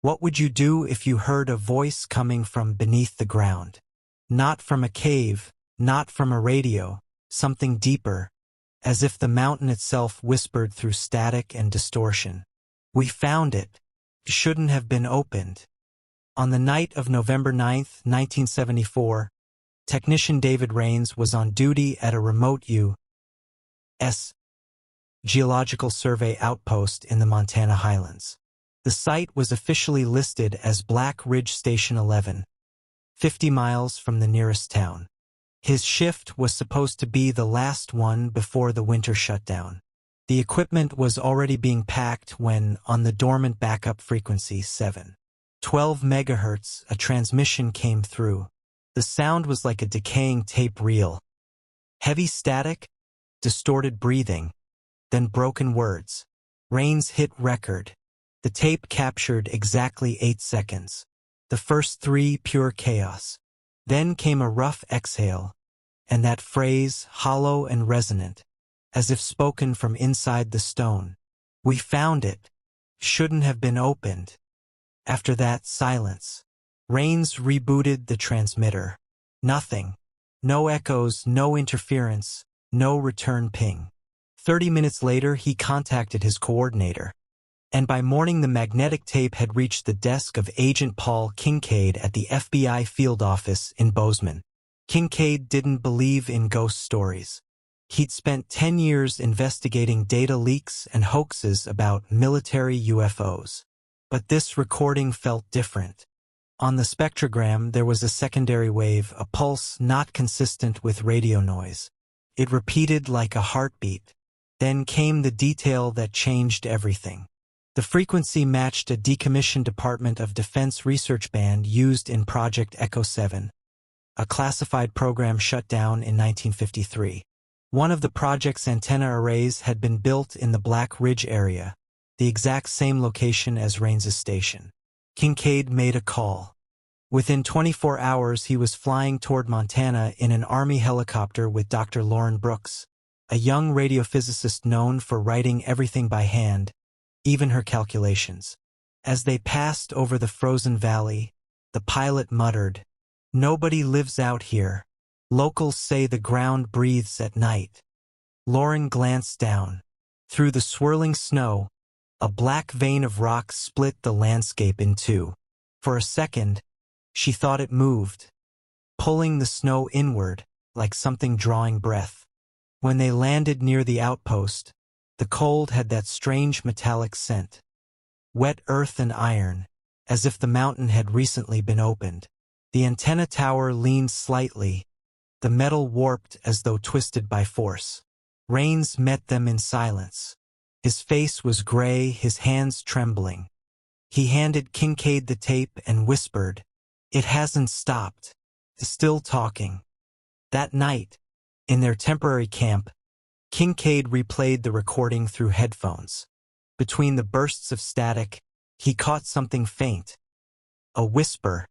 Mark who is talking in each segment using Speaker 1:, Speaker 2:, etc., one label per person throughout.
Speaker 1: What would you do if you heard a voice coming from beneath the ground? Not from a cave, not from a radio, something deeper, as if the mountain itself whispered through static and distortion. We found it. Shouldn't have been opened. On the night of November 9, 1974, technician David Rains was on duty at a remote U.S. Geological Survey outpost in the Montana highlands. The site was officially listed as Black Ridge Station 11, 50 miles from the nearest town. His shift was supposed to be the last one before the winter shutdown. The equipment was already being packed when, on the dormant backup frequency 712 MHz, a transmission came through. The sound was like a decaying tape reel. Heavy static, distorted breathing, then broken words. Rains hit record. The tape captured exactly 8 seconds. The first 3 pure chaos. Then came a rough exhale, and that phrase, hollow and resonant, as if spoken from inside the stone. We found it. Shouldn't have been opened. After that, silence. Rains rebooted the transmitter. Nothing. No echoes, no interference, no return ping. 30 minutes later, he contacted his coordinator. And by morning the magnetic tape had reached the desk of Agent Paul Kincaid at the FBI field office in Bozeman. Kincaid didn't believe in ghost stories. He'd spent 10 years investigating data leaks and hoaxes about military UFOs. But this recording felt different. On the spectrogram there was a secondary wave, a pulse not consistent with radio noise. It repeated like a heartbeat. Then came the detail that changed everything. The frequency matched a decommissioned Department of Defense research band used in Project Echo 7, a classified program shut down in 1953. One of the project's antenna arrays had been built in the Black Ridge area, the exact same location as Rains's station. Kincaid made a call. Within 24 hours he was flying toward Montana in an Army helicopter with Dr. Lauren Brooks, a young radiophysicist known for writing everything by hand, even her calculations. As they passed over the frozen valley, the pilot muttered, "Nobody lives out here. Locals say the ground breathes at night." Lauren glanced down. Through the swirling snow, a black vein of rock split the landscape in two. For a second, she thought it moved, pulling the snow inward like something drawing breath. When they landed near the outpost, the cold had that strange metallic scent. Wet earth and iron, as if the mountain had recently been opened. The antenna tower leaned slightly, the metal warped as though twisted by force. Rains met them in silence. His face was gray, his hands trembling. He handed Kincaid the tape and whispered, "It hasn't stopped. Still talking." That night, in their temporary camp, Kincaid replayed the recording through headphones. Between the bursts of static, he caught something faint. A whisper.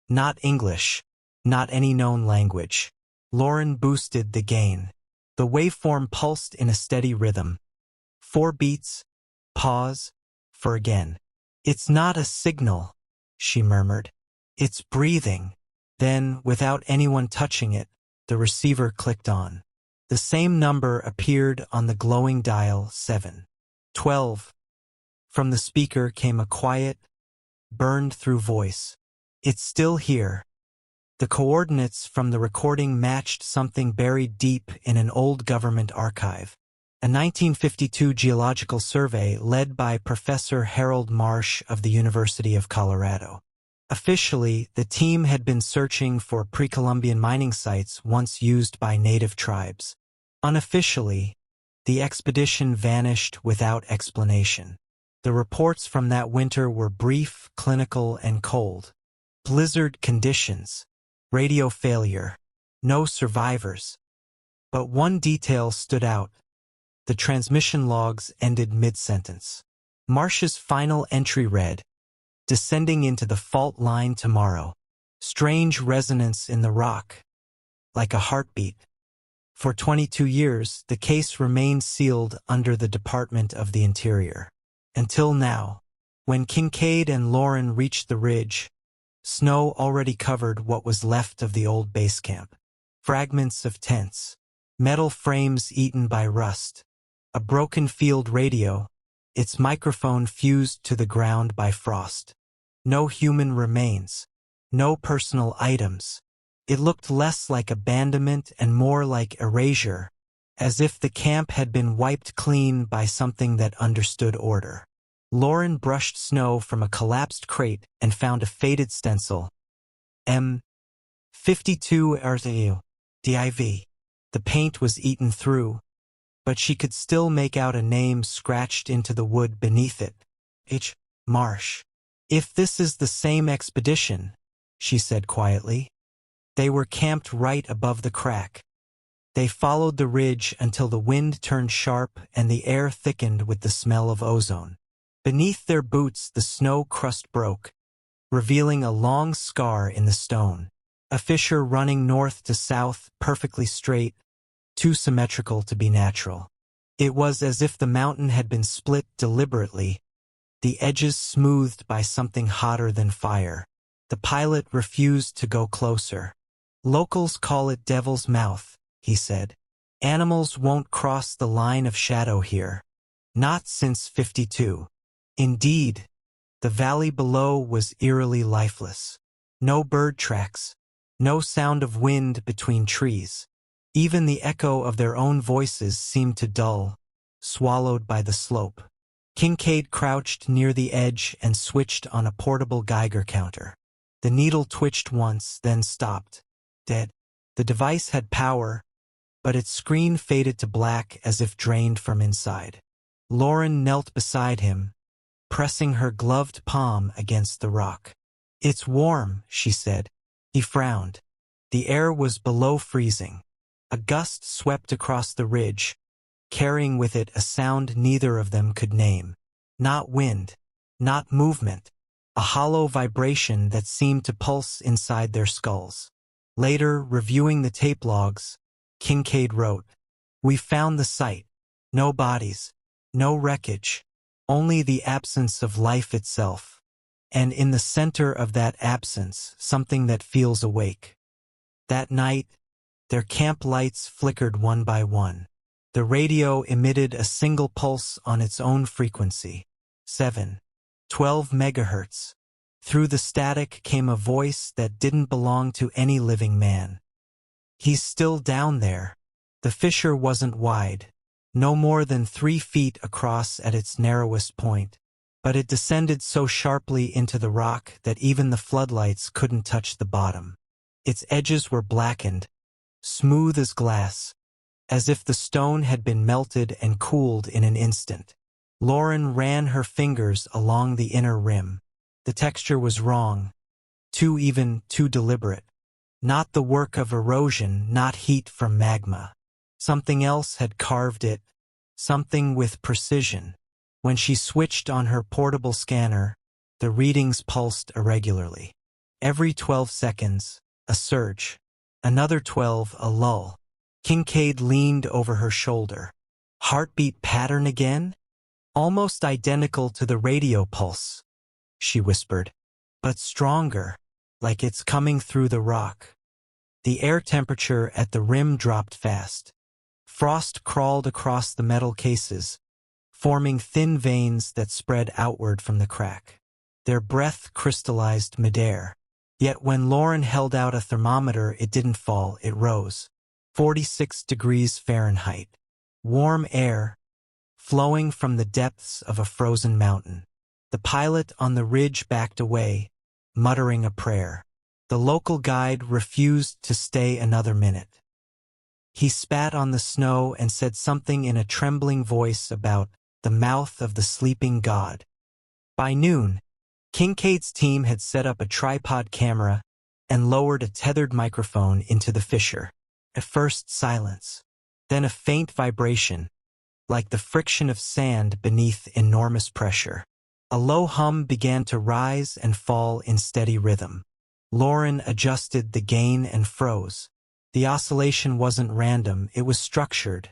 Speaker 1: Not English, not any known language. Lauren boosted the gain. The waveform pulsed in a steady rhythm. 4 beats, pause, for again. "It's not a signal," she murmured. "It's breathing." Then, without anyone touching it, the receiver clicked on. The same number appeared on the glowing dial, 712. From the speaker came a quiet, burned-through voice. "It's still here." The coordinates from the recording matched something buried deep in an old government archive. A 1952 geological survey led by Professor Harold Marsh of the University of Colorado. Officially, the team had been searching for pre-Columbian mining sites once used by native tribes. Unofficially, the expedition vanished without explanation. The reports from that winter were brief, clinical, and cold. Blizzard conditions, radio failure, no survivors. But one detail stood out. The transmission logs ended mid-sentence. Marsh's final entry read, "Descending into the fault line tomorrow. Strange resonance in the rock. Like a heartbeat." For 22 years, the case remained sealed under the Department of the Interior. Until now. When Kincaid and Lauren reached the ridge, snow already covered what was left of the old base camp. Fragments of tents, metal frames eaten by rust, a broken field radio, its microphone fused to the ground by frost. No human remains, no personal items. It looked less like abandonment and more like erasure, as if the camp had been wiped clean by something that understood order. Lauren brushed snow from a collapsed crate and found a faded stencil. M52 RTU DIV. The paint was eaten through, but she could still make out a name scratched into the wood beneath it. H. Marsh. If this is the same expedition, she said quietly. They were camped right above the crack. They followed the ridge until the wind turned sharp and the air thickened with the smell of ozone. Beneath their boots the snow crust broke, revealing a long scar in the stone. A fissure running north to south, perfectly straight, too symmetrical to be natural. It was as if the mountain had been split deliberately, the edges smoothed by something hotter than fire. The pilot refused to go closer. Locals call it Devil's Mouth, he said. Animals won't cross the line of shadow here. Not since '52. Indeed, the valley below was eerily lifeless. No bird tracks, no sound of wind between trees. Even the echo of their own voices seemed to dull, swallowed by the slope. Kincaid crouched near the edge and switched on a portable Geiger counter. The needle twitched once, then stopped. Dead. The device had power, but its screen faded to black as if drained from inside. Lauren knelt beside him, pressing her gloved palm against the rock. "It's warm," she said. He frowned. The air was below freezing. A gust swept across the ridge, carrying with it a sound neither of them could name. Not wind, not movement, a hollow vibration that seemed to pulse inside their skulls. Later, reviewing the tape logs, Kincaid wrote, "We found the site. No bodies, no wreckage, only the absence of life itself. And in the center of that absence, something that feels awake." That night, their camp lights flickered one by one. The radio emitted a single pulse on its own frequency. 712 megahertz. Through the static came a voice that didn't belong to any living man. "He's still down there." The fissure wasn't wide, no more than 3 feet across at its narrowest point, but it descended so sharply into the rock that even the floodlights couldn't touch the bottom. Its edges were blackened, smooth as glass, as if the stone had been melted and cooled in an instant. Lauren ran her fingers along the inner rim. The texture was wrong, too even, too deliberate. Not the work of erosion, not heat from magma. Something else had carved it, something with precision. When she switched on her portable scanner, the readings pulsed irregularly. Every 12 seconds, a surge. Another 12, a lull. Kincaid leaned over her shoulder. "Heartbeat pattern again? Almost identical to the radio pulse," she whispered. "But stronger, like it's coming through the rock." The air temperature at the rim dropped fast. Frost crawled across the metal cases, forming thin veins that spread outward from the crack. Their breath crystallized midair. Yet when Lauren held out a thermometer, it didn't fall, it rose. 46 degrees Fahrenheit. Warm air, flowing from the depths of a frozen mountain. The pilot on the ridge backed away, muttering a prayer. The local guide refused to stay another minute. He spat on the snow and said something in a trembling voice about the mouth of the sleeping god. By noon, Kincaid's team had set up a tripod camera and lowered a tethered microphone into the fissure. At first silence, then a faint vibration, like the friction of sand beneath enormous pressure. A low hum began to rise and fall in steady rhythm. Lauren adjusted the gain and froze. The oscillation wasn't random, it was structured,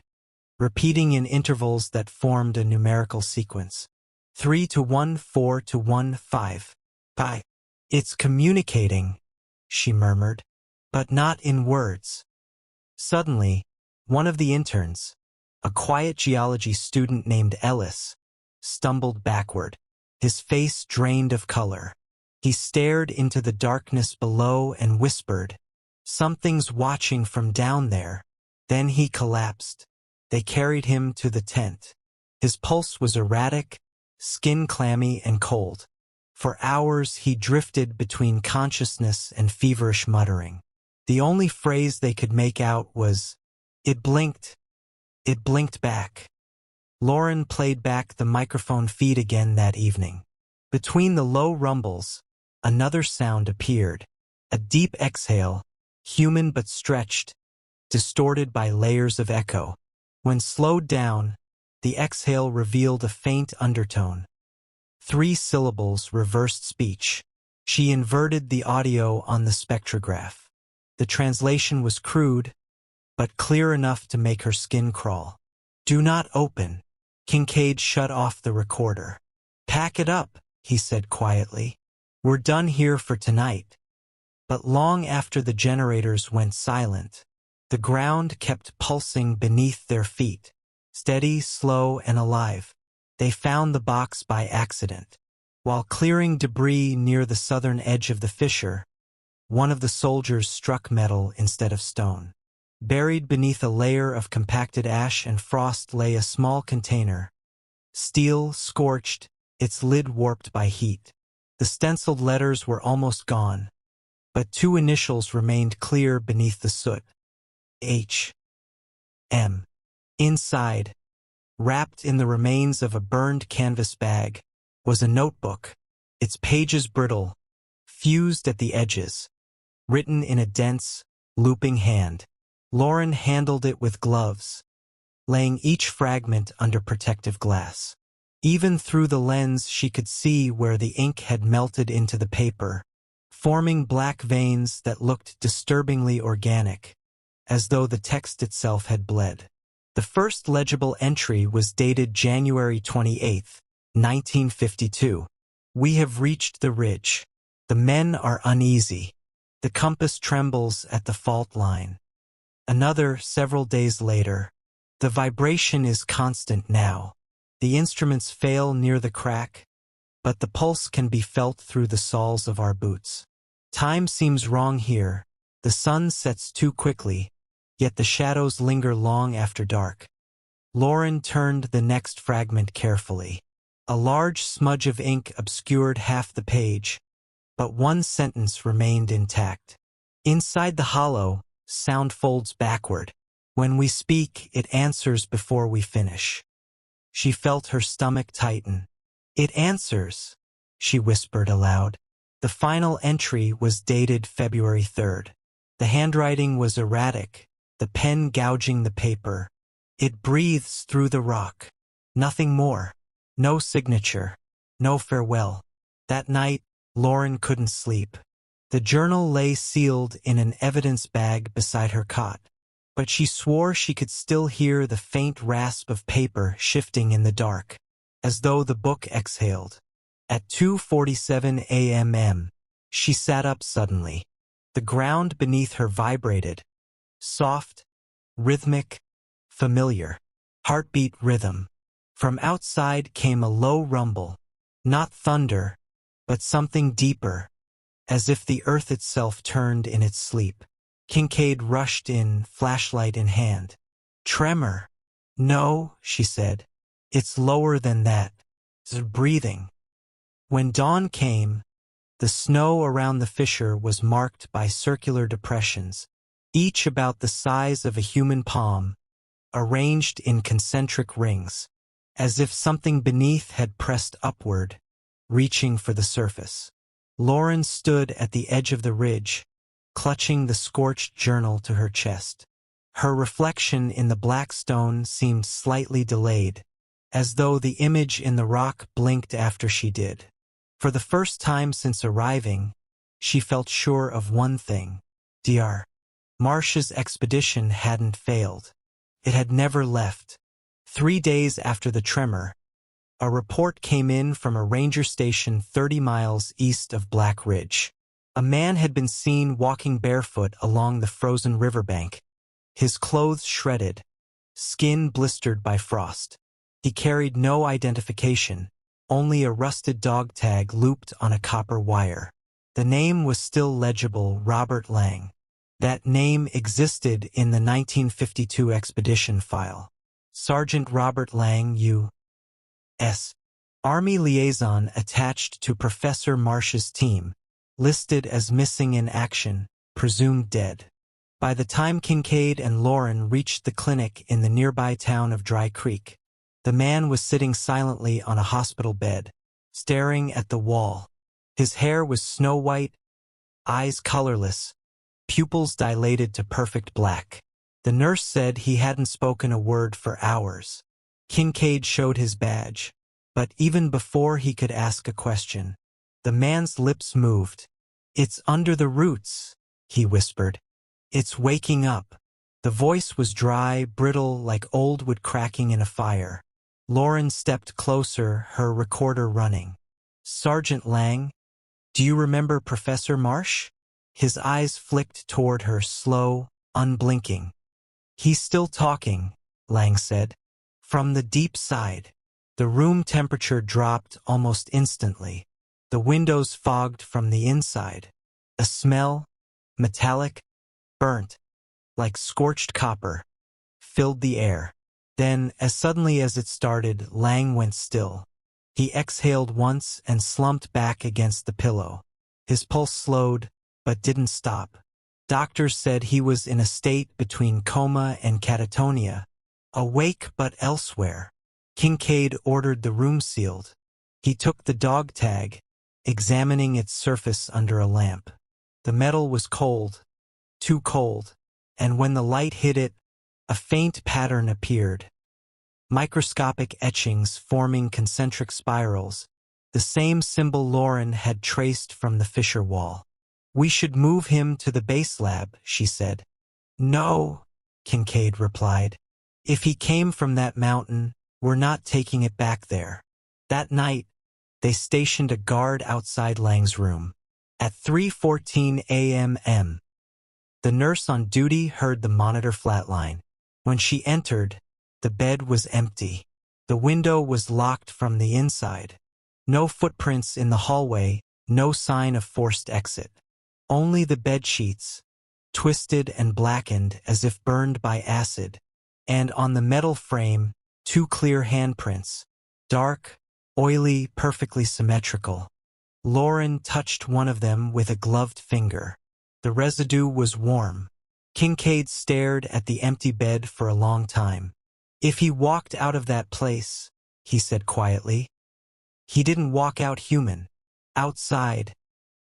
Speaker 1: repeating in intervals that formed a numerical sequence. 3 to 1, 4 to 1, 5. Bye. It's communicating, she murmured, but not in words. Suddenly, one of the interns, a quiet geology student named Ellis, stumbled backward, his face drained of color. He stared into the darkness below and whispered, "Something's watching from down there." Then he collapsed. They carried him to the tent. His pulse was erratic, skin clammy and cold. For hours he drifted between consciousness and feverish muttering. The only phrase they could make out was, "It blinked. It blinked back." Lauren played back the microphone feed again that evening. Between the low rumbles, another sound appeared, a deep exhale, human but stretched, distorted by layers of echo. When slowed down, the exhale revealed a faint undertone. 3 syllables reversed speech. She inverted the audio on the spectrograph. The translation was crude, but clear enough to make her skin crawl. "Do not open." Kincaid shut off the recorder. "Pack it up," he said quietly. "We're done here for tonight." But long after the generators went silent, the ground kept pulsing beneath their feet, steady, slow, and alive. They found the box by accident. While clearing debris near the southern edge of the fissure, one of the soldiers struck metal instead of stone. Buried beneath a layer of compacted ash and frost lay a small container. Steel, scorched, its lid warped by heat. The stenciled letters were almost gone, but 2 initials remained clear beneath the soot. H. M. Inside, wrapped in the remains of a burned canvas bag, was a notebook, its pages brittle, fused at the edges, written in a dense, looping hand. Lauren handled it with gloves, laying each fragment under protective glass. Even through the lens she could see where the ink had melted into the paper, forming black veins that looked disturbingly organic, as though the text itself had bled. The first legible entry was dated January 28, 1952. "We have reached the ridge. The men are uneasy. The compass trembles at the fault line." Another several days later. "The vibration is constant now. The instruments fail near the crack, but the pulse can be felt through the soles of our boots. Time seems wrong here. The sun sets too quickly, yet the shadows linger long after dark." Lauren turned the next fragment carefully. A large smudge of ink obscured half the page, but one sentence remained intact. Inside the hollow, sound folds backward. When we speak, it answers before we finish. She felt her stomach tighten. "It answers," she whispered aloud. The final entry was dated February 3rd. The handwriting was erratic, the pen gouging the paper. "It breathes through the rock." Nothing more. No signature. No farewell. That night, Lauren couldn't sleep. The journal lay sealed in an evidence bag beside her cot, but she swore she could still hear the faint rasp of paper shifting in the dark, as though the book exhaled. At 2:47 a.m., she sat up suddenly. The ground beneath her vibrated, soft, rhythmic, familiar. Heartbeat rhythm. From outside came a low rumble, not thunder, but something deeper, as if the earth itself turned in its sleep. Kincaid rushed in, flashlight in hand. "Tremor." "No," she said. "It's lower than that. It's breathing." When dawn came, the snow around the fissure was marked by circular depressions, each about the size of a human palm, arranged in concentric rings, as if something beneath had pressed upward, reaching for the surface. Lauren stood at the edge of the ridge, clutching the scorched journal to her chest. Her reflection in the black stone seemed slightly delayed, as though the image in the rock blinked after she did. For the first time since arriving, she felt sure of one thing. Dr. Marsh's expedition hadn't failed. It had never left. 3 days after the tremor, A report came in from a ranger station 30 miles east of Black Ridge. A man had been seen walking barefoot along the frozen riverbank, his clothes shredded, skin blistered by frost. He carried no identification, only a rusted dog tag looped on a copper wire. The name was still legible: Robert Lang. That name existed in the 1952 expedition file. Sergeant Robert Lang, U.S. Army liaison attached to Professor Marsh's team, listed as missing in action, presumed dead. By the time Kincaid and Lauren reached the clinic in the nearby town of Dry Creek, the man was sitting silently on a hospital bed, staring at the wall. His hair was snow-white, eyes colorless, pupils dilated to perfect black. The nurse said he hadn't spoken a word for hours. Kincaid showed his badge, but even before he could ask a question, the man's lips moved. "It's under the roots," he whispered. "It's waking up." The voice was dry, brittle, like old wood cracking in a fire. Lauren stepped closer, her recorder running. "Sergeant Lang, do you remember Professor Marsh?" His eyes flicked toward her, slow, unblinking. "He's still talking," Lang said. From the deep side, the room temperature dropped almost instantly. The windows fogged from the inside. A smell, metallic, burnt, like scorched copper, filled the air. Then, as suddenly as it started, Lang went still. He exhaled once and slumped back against the pillow. His pulse slowed, but didn't stop. Doctors said he was in a state between coma and catatonia, awake but elsewhere. Kincaid ordered the room sealed. He took the dog tag, examining its surface under a lamp. The metal was cold, too cold, and when the light hit it, a faint pattern appeared. Microscopic etchings forming concentric spirals, the same symbol Lauren had traced from the fissure wall. "We should move him to the base lab," she said. "No," Kincaid replied. "If he came from that mountain, we're not taking it back there." That night, they stationed a guard outside Lang's room. At 3:14 a.m., the nurse on duty heard the monitor flatline. When she entered, the bed was empty. The window was locked from the inside. No footprints in the hallway, no sign of forced exit. Only the bed sheets, twisted and blackened as if burned by acid, and on the metal frame, 2 clear handprints, dark, oily, perfectly symmetrical. Lauren touched one of them with a gloved finger. The residue was warm. Kincaid stared at the empty bed for a long time. "If he walked out of that place," he said quietly, "he didn't walk out human." Outside,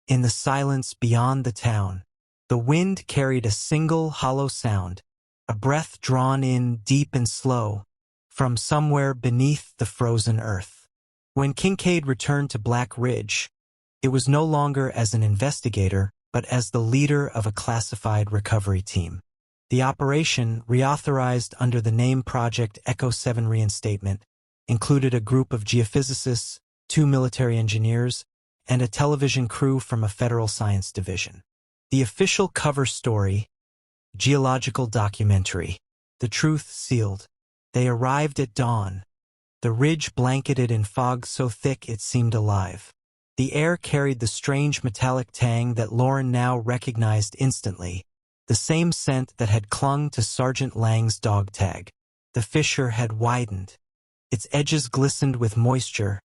Speaker 1: in the silence beyond the town, the wind carried a single hollow sound, a breath drawn in deep and slow, from somewhere beneath the frozen earth. When Kincaid returned to Black Ridge, it was no longer as an investigator, but as the leader of a classified recovery team. The operation, reauthorized under the name Project Echo 7 Reinstatement, included a group of geophysicists, 2 military engineers, and a television crew from a federal science division. The official cover story, geological documentary, The Truth Sealed. They arrived at dawn, the ridge blanketed in fog so thick it seemed alive. The air carried the strange metallic tang that Lauren now recognized instantly, the same scent that had clung to Sergeant Lang's dog tag. The fissure had widened. Its edges glistened with moisture,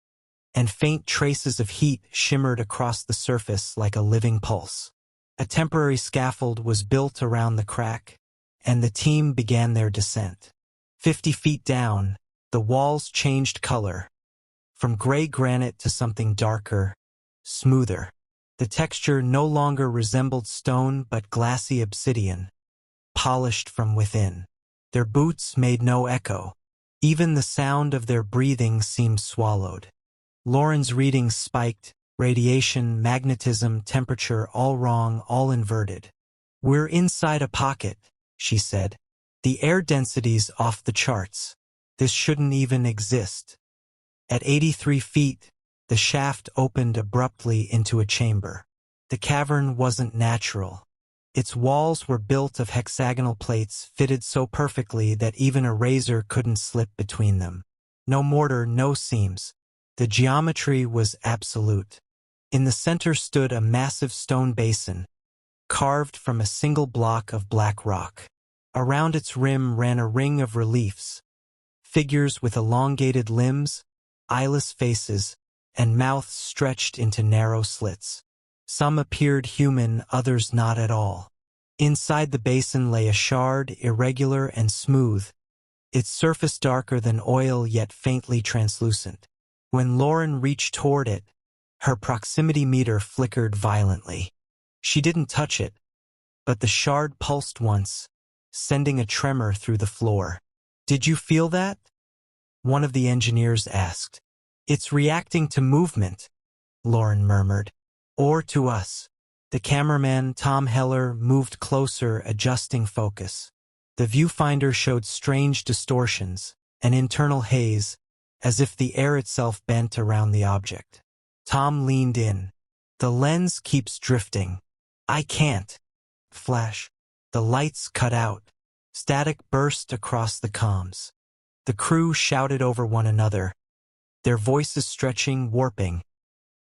Speaker 1: and faint traces of heat shimmered across the surface like a living pulse. A temporary scaffold was built around the crack, and the team began their descent. 50 feet down, the walls changed color, from gray granite to something darker, smoother. The texture no longer resembled stone but glassy obsidian, polished from within. Their boots made no echo. Even the sound of their breathing seemed swallowed. Lauren's readings spiked, radiation, magnetism, temperature, all wrong, all inverted. "We're inside a pocket," she said. "The air density's off the charts. This shouldn't even exist." At 83 feet, the shaft opened abruptly into a chamber. The cavern wasn't natural. Its walls were built of hexagonal plates fitted so perfectly that even a razor couldn't slip between them. No mortar, no seams. The geometry was absolute. In the center stood a massive stone basin, carved from a single block of black rock. Around its rim ran a ring of reliefs, figures with elongated limbs, eyeless faces, and mouths stretched into narrow slits. Some appeared human, others not at all. Inside the basin lay a shard, irregular and smooth, its surface darker than oil yet faintly translucent. When Lauren reached toward it, her proximity meter flickered violently. She didn't touch it, but the shard pulsed once, sending a tremor through the floor. "Did you feel that?" one of the engineers asked. "It's reacting to movement," Lauren murmured. "Or to us." The cameraman, Tom Heller, moved closer, adjusting focus. The viewfinder showed strange distortions, an internal haze, as if the air itself bent around the object. Tom leaned in. "The lens keeps drifting. I can't." Flash. The lights cut out. Static burst across the comms. The crew shouted over one another, their voices stretching, warping,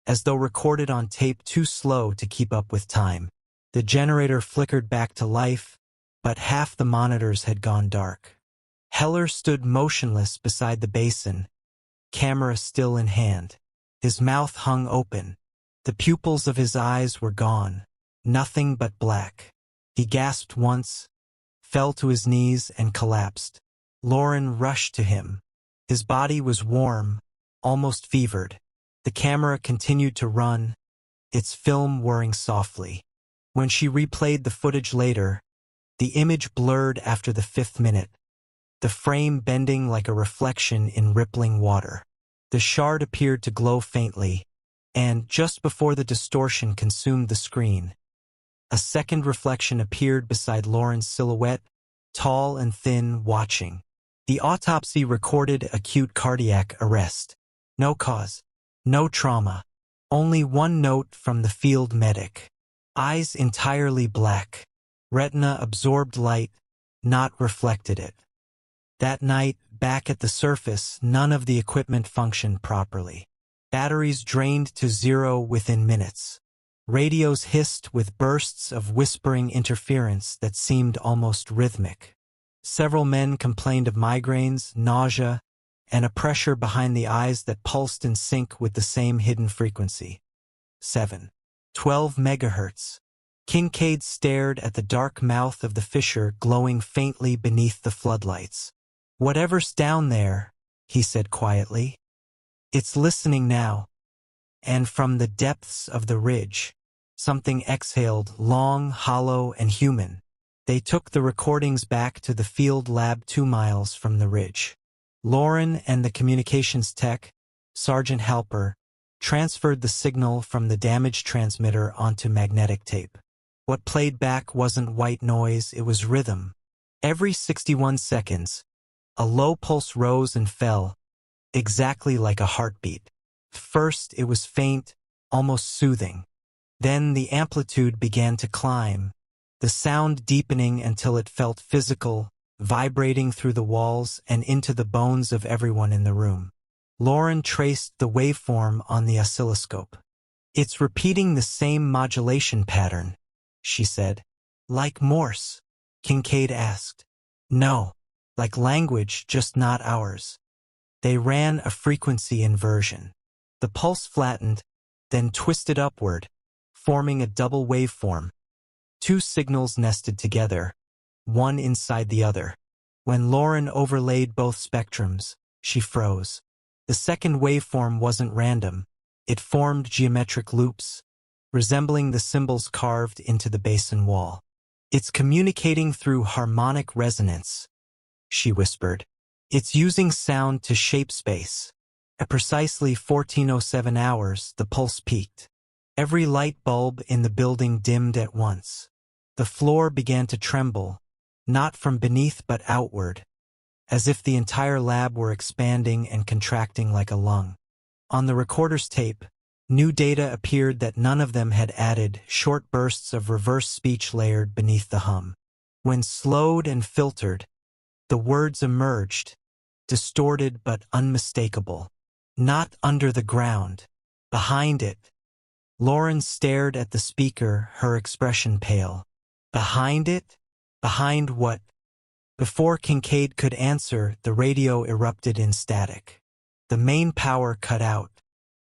Speaker 1: as though recorded on tape too slow to keep up with time. The generator flickered back to life, but half the monitors had gone dark. Heller stood motionless beside the basin, camera still in hand. His mouth hung open. The pupils of his eyes were gone, nothing but black. He gasped once, fell to his knees, and collapsed. Lauren rushed to him. His body was warm, almost fevered. The camera continued to run, its film whirring softly. When she replayed the footage later, the image blurred after the 5th minute, the frame bending like a reflection in rippling water. The shard appeared to glow faintly, and just before the distortion consumed the screen, a second reflection appeared beside Lauren's silhouette, tall and thin, watching. The autopsy recorded acute cardiac arrest. No cause. No trauma. Only one note from the field medic. Eyes entirely black. Retina absorbed light, not reflected it. That night, back at the surface, none of the equipment functioned properly. Batteries drained to zero within minutes. Radios hissed with bursts of whispering interference that seemed almost rhythmic. Several men complained of migraines, nausea, and a pressure behind the eyes that pulsed in sync with the same hidden frequency. 12 megahertz. Kincaid stared at the dark mouth of the fissure glowing faintly beneath the floodlights. "Whatever's down there," he said quietly, "it's listening now." And from the depths of the ridge, something exhaled, long, hollow, and human. They took the recordings back to the field lab 2 miles from the ridge. Lauren and the communications tech, Sergeant Halper, transferred the signal from the damaged transmitter onto magnetic tape. What played back wasn't white noise, it was rhythm. Every 61 seconds, a low pulse rose and fell, exactly like a heartbeat. First, it was faint, almost soothing. Then the amplitude began to climb, the sound deepening until it felt physical, vibrating through the walls and into the bones of everyone in the room. Lauren traced the waveform on the oscilloscope. "It's repeating the same modulation pattern," she said. "Like Morse?" Kincaid asked. "No, like language, just not ours." They ran a frequency inversion. The pulse flattened, then twisted upward, forming a double waveform. 2 signals nested together, one inside the other. When Lauren overlaid both spectrums, she froze. The second waveform wasn't random. It formed geometric loops, resembling the symbols carved into the basin wall. "It's communicating through harmonic resonance," she whispered. "It's using sound to shape space." At precisely 14:07 hours, the pulse peaked. Every light bulb in the building dimmed at once. The floor began to tremble, not from beneath but outward, as if the entire lab were expanding and contracting like a lung. On the recorder's tape, new data appeared that none of them had added short bursts of reverse speech layered beneath the hum. When slowed and filtered, the words emerged, distorted but unmistakable. Not under the ground. Behind it. Lauren stared at the speaker, her expression pale. Behind it? Behind what? Before Kincaid could answer, the radio erupted in static. The main power cut out.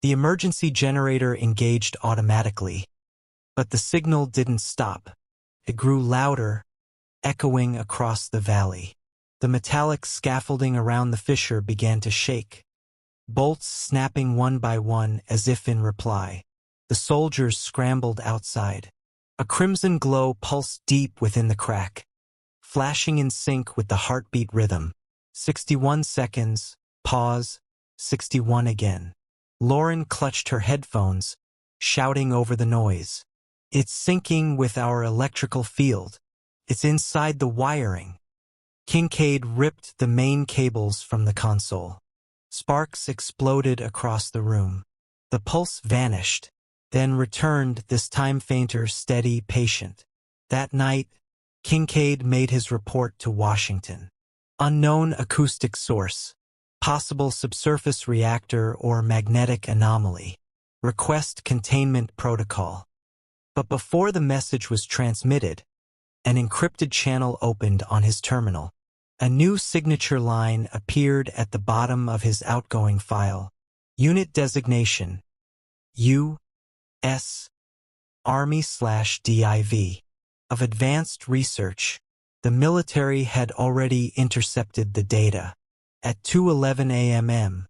Speaker 1: The emergency generator engaged automatically. But the signal didn't stop. It grew louder, echoing across the valley. The metallic scaffolding around the fissure began to shake, bolts snapping one by one as if in reply. The soldiers scrambled outside. A crimson glow pulsed deep within the crack, flashing in sync with the heartbeat rhythm. 61 seconds, pause, 61 again. Lauren clutched her headphones, shouting over the noise. It's syncing with our electrical field. It's inside the wiring. Kincaid ripped the main cables from the console. Sparks exploded across the room. The pulse vanished, then returned, this time fainter, steady, patient. That night, Kincaid made his report to Washington. Unknown acoustic source. Possible subsurface reactor or magnetic anomaly. Request containment protocol. But before the message was transmitted, an encrypted channel opened on his terminal. A new signature line appeared at the bottom of his outgoing file. Unit designation: U.S. Army/DIV. Of advanced research. The military had already intercepted the data. At 2:11 a.m.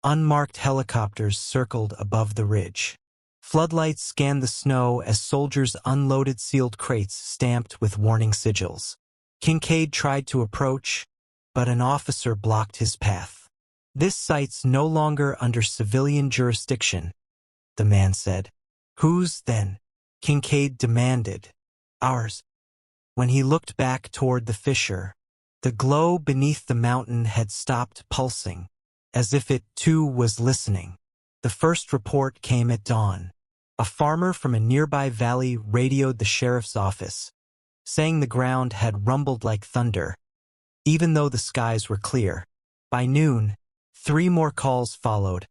Speaker 1: Unmarked helicopters circled above the ridge. Floodlights scanned the snow as soldiers unloaded sealed crates stamped with warning sigils. Kincaid tried to approach, but an officer blocked his path. This site's no longer under civilian jurisdiction, the man said. Whose then? Kincaid demanded. Ours. When he looked back toward the fissure, the glow beneath the mountain had stopped pulsing, as if it too was listening. The first report came at dawn. A farmer from a nearby valley radioed the sheriff's office, saying the ground had rumbled like thunder, even though the skies were clear. By noon, 3 more calls followed,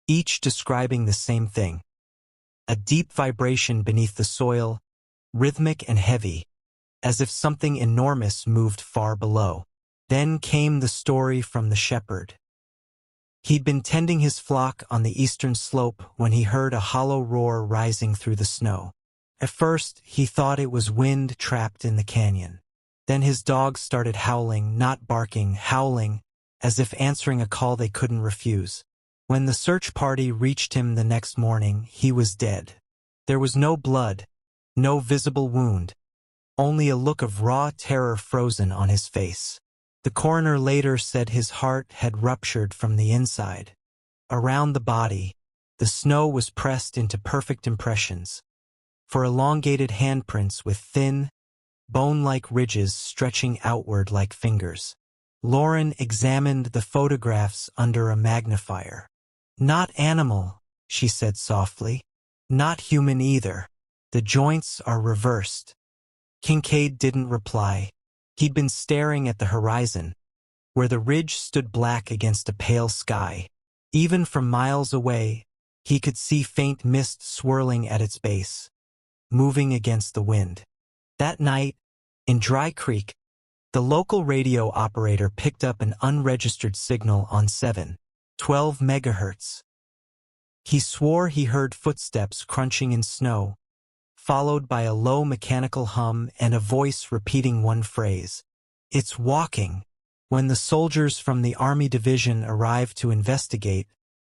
Speaker 1: each describing the same thing. A deep vibration beneath the soil, rhythmic and heavy, as if something enormous moved far below. Then came the story from the shepherd. He'd been tending his flock on the eastern slope when he heard a hollow roar rising through the snow. At first, he thought it was wind trapped in the canyon. Then his dogs started howling, not barking, howling, as if answering a call they couldn't refuse. When the search party reached him the next morning, he was dead. There was no blood, no visible wound, only a look of raw terror frozen on his face. The coroner later said his heart had ruptured from the inside. Around the body, the snow was pressed into perfect impressions, for elongated handprints with thin, bone-like ridges stretching outward like fingers. Lauren examined the photographs under a magnifier. Not animal, she said softly. Not human either. The joints are reversed. Kincaid didn't reply. He'd been staring at the horizon, where the ridge stood black against a pale sky. Even from miles away, he could see faint mist swirling at its base, moving against the wind. That night, in Dry Creek, the local radio operator picked up an unregistered signal on 712 megahertz. He swore he heard footsteps crunching in snow, followed by a low mechanical hum and a voice repeating one phrase. It's walking. When the soldiers from the Army Division arrived to investigate,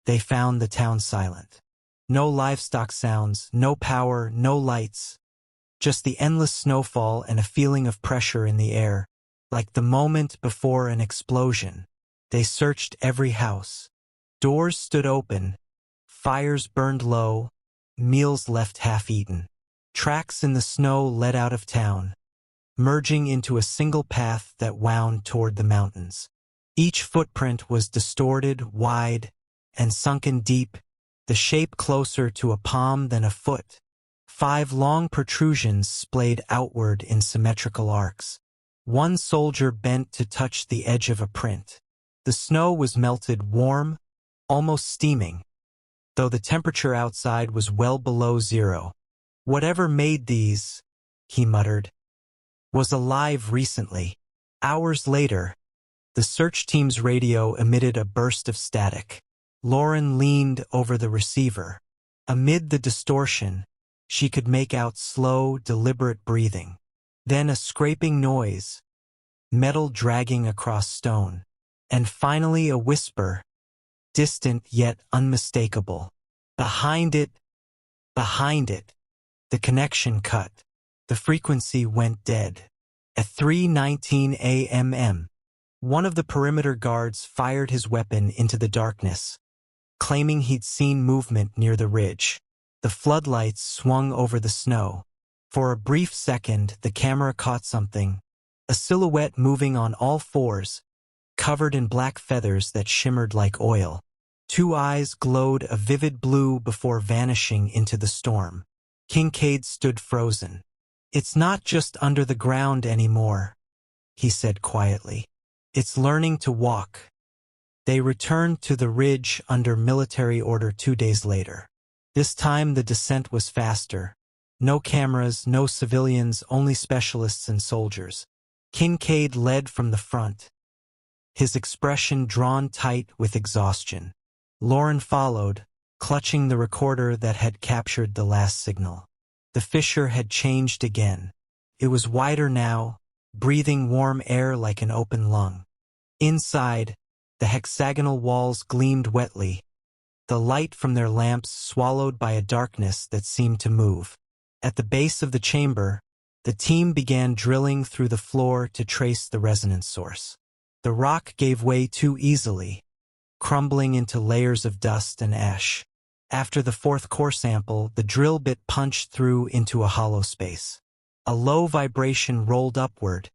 Speaker 1: they found the town silent. No livestock sounds, no power, no lights. Just the endless snowfall and a feeling of pressure in the air, like the moment before an explosion. They searched every house. Doors stood open, fires burned low, meals left half-eaten. Tracks in the snow led out of town. merging into a single path that wound toward the mountains. Each footprint was distorted, wide, and sunken deep, the shape closer to a palm than a foot. 5 long protrusions splayed outward in symmetrical arcs. One soldier bent to touch the edge of a print. The snow was melted warm, almost steaming, though the temperature outside was well below zero. Whatever made these, he muttered, was alive recently. Hours later, the search team's radio emitted a burst of static. Lauren leaned over the receiver. Amid the distortion, she could make out slow, deliberate breathing. Then a scraping noise, metal dragging across stone. And finally a whisper, distant yet unmistakable. Behind it. The connection cut. The frequency went dead. At 3:19 a.m., one of the perimeter guards fired his weapon into the darkness, claiming he'd seen movement near the ridge. The floodlights swung over the snow. For a brief second, the camera caught something, a silhouette moving on all fours, covered in black feathers that shimmered like oil. 2 eyes glowed a vivid blue before vanishing into the storm. Kincaid stood frozen. "It's not just under the ground anymore," he said quietly. "It's learning to walk." They returned to the ridge under military order 2 days later. This time the descent was faster. No cameras, no civilians, only specialists and soldiers. Kincaid led from the front, his expression drawn tight with exhaustion. Lauren followed, clutching the recorder that had captured the last signal. The fissure had changed again. It was wider now, breathing warm air like an open lung. Inside, the hexagonal walls gleamed wetly, the light from their lamps swallowed by a darkness that seemed to move. At the base of the chamber, the team began drilling through the floor to trace the resonance source. The rock gave way too easily, crumbling into layers of dust and ash. After the 4th core sample, the drill bit punched through into a hollow space. A low vibration rolled upward,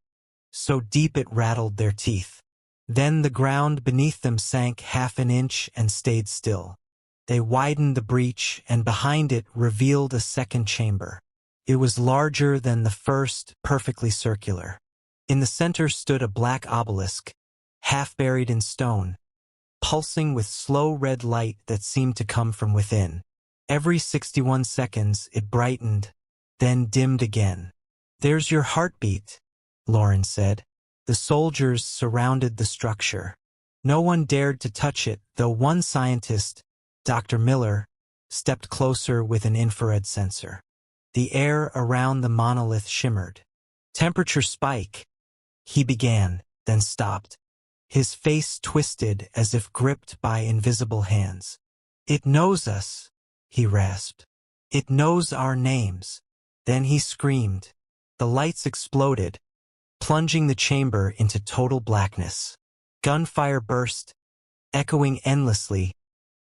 Speaker 1: so deep it rattled their teeth. Then the ground beneath them sank half an inch and stayed still. They widened the breach, and behind it revealed a second chamber. It was larger than the first, perfectly circular. In the center stood a black obelisk, half buried in stone, pulsing with slow red light that seemed to come from within. Every 61 seconds it brightened, then dimmed again. "There's your heartbeat," Lauren said. The soldiers surrounded the structure. No one dared to touch it, though one scientist, Dr. Miller, stepped closer with an infrared sensor. The air around the monolith shimmered. "Temperature spike," he began, then stopped. His face twisted as if gripped by invisible hands. "It knows us," he rasped. "It knows our names." Then he screamed. The lights exploded, plunging the chamber into total blackness. Gunfire burst, echoing endlessly,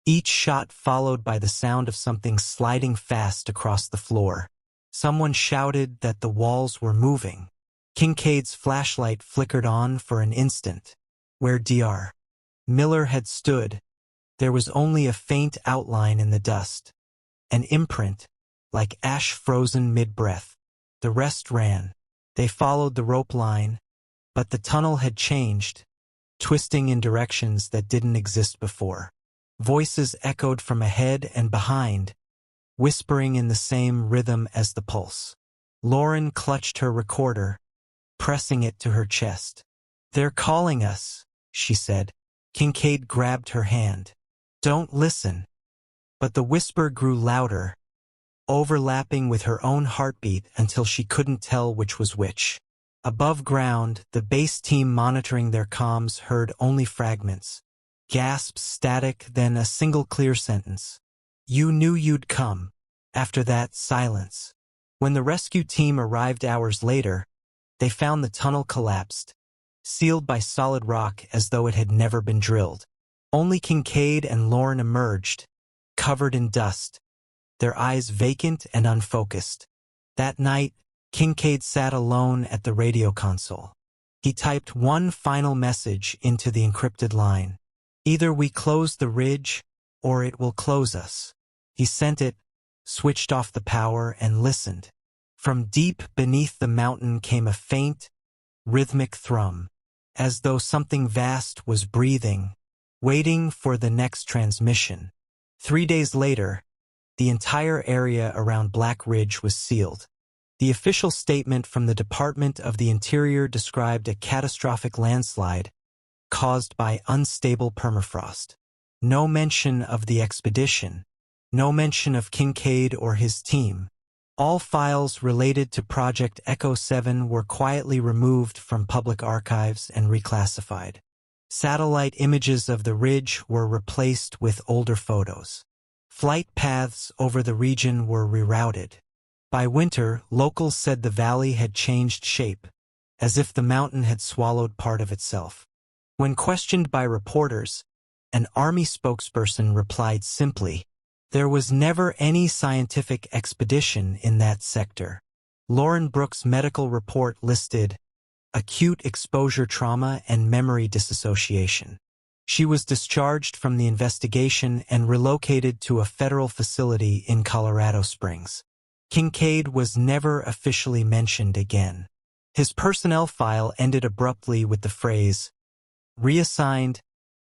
Speaker 1: each shot followed by the sound of something sliding fast across the floor. Someone shouted that the walls were moving. Kincaid's flashlight flickered on for an instant. Where Dr. Miller had stood, there was only a faint outline in the dust, an imprint, like ash frozen mid-breath. The rest ran. They followed the rope line, but the tunnel had changed, twisting in directions that didn't exist before. Voices echoed from ahead and behind, whispering in the same rhythm as the pulse. Lauren clutched her recorder, pressing it to her chest. "They're calling us," she said. Kincaid grabbed her hand. "Don't listen." But the whisper grew louder, overlapping with her own heartbeat until she couldn't tell which was which. Above ground, the base team monitoring their comms heard only fragments. Gasps, static, then a single clear sentence. "You knew you'd come." After that, silence. When the rescue team arrived hours later, they found the tunnel collapsed, sealed by solid rock as though it had never been drilled. Only Kincaid and Lauren emerged, covered in dust, their eyes vacant and unfocused. That night, Kincaid sat alone at the radio console. He typed one final message into the encrypted line. "Either we close the ridge, or it will close us." He sent it, switched off the power, and listened. From deep beneath the mountain came a faint, rhythmic thrum, as though something vast was breathing, waiting for the next transmission. 3 days later, the entire area around Black Ridge was sealed. The official statement from the Department of the Interior described a catastrophic landslide caused by unstable permafrost. No mention of the expedition, no mention of Kincaid or his team. All files related to Project Echo 7 were quietly removed from public archives and reclassified. Satellite images of the ridge were replaced with older photos. Flight paths over the region were rerouted. By winter, locals said the valley had changed shape, as if the mountain had swallowed part of itself. When questioned by reporters, an Army spokesperson replied simply, "There was never any scientific expedition in that sector." Lauren Brooks' medical report listed acute exposure trauma and memory disassociation. She was discharged from the investigation and relocated to a federal facility in Colorado Springs. Kincaid was never officially mentioned again. His personnel file ended abruptly with the phrase, "Reassigned,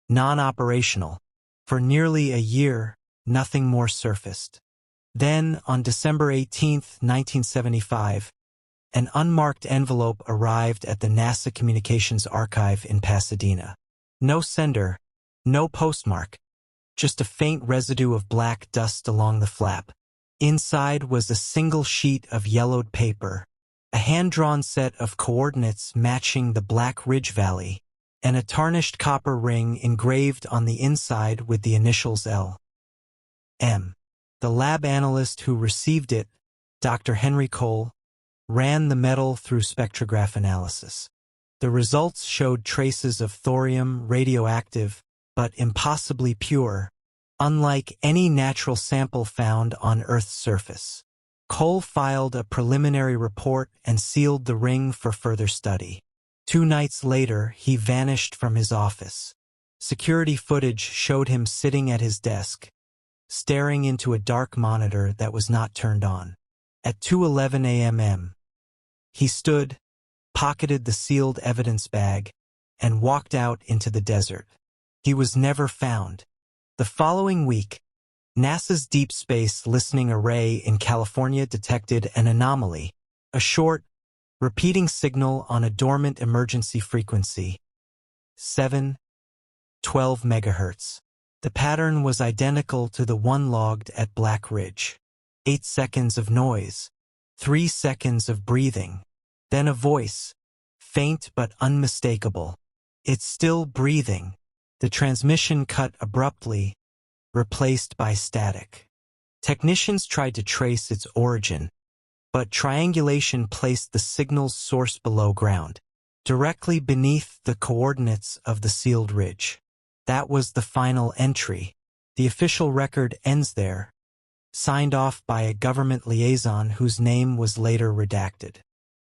Speaker 1: non-operational." For nearly a year, nothing more surfaced. Then, on December 18, 1975, an unmarked envelope arrived at the NASA Communications Archive in Pasadena. No sender, no postmark, just a faint residue of black dust along the flap. Inside was a single sheet of yellowed paper, a hand-drawn set of coordinates matching the Black Ridge Valley, and a tarnished copper ring engraved on the inside with the initials L.M. The lab analyst who received it, Dr. Henry Cole, ran the metal through spectrograph analysis. The results showed traces of thorium, radioactive, but impossibly pure, unlike any natural sample found on Earth's surface. Cole filed a preliminary report and sealed the ring for further study. 2 nights later, he vanished from his office. Security footage showed him sitting at his desk, staring into a dark monitor that was not turned on. At 2:11 a.m., he stood, pocketed the sealed evidence bag, and walked out into the desert. He was never found. The following week, NASA's Deep Space Listening Array in California detected an anomaly, a short, repeating signal on a dormant emergency frequency, 712 MHz. The pattern was identical to the one logged at Black Ridge. 8 seconds of noise, 3 seconds of breathing, then a voice, faint but unmistakable. "It's still breathing." The transmission cut abruptly, replaced by static. Technicians tried to trace its origin, but triangulation placed the signal's source below ground, directly beneath the coordinates of the sealed ridge. That was the final entry. The official record ends there, signed off by a government liaison whose name was later redacted.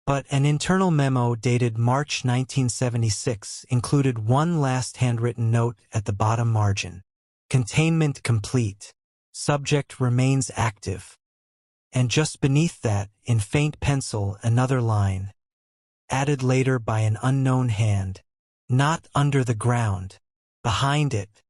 Speaker 1: But an internal memo dated March 1976 included one last handwritten note at the bottom margin. "Containment complete. Subject remains active." And just beneath that, in faint pencil, another line, added later by an unknown hand, "Not under the ground. Behind it."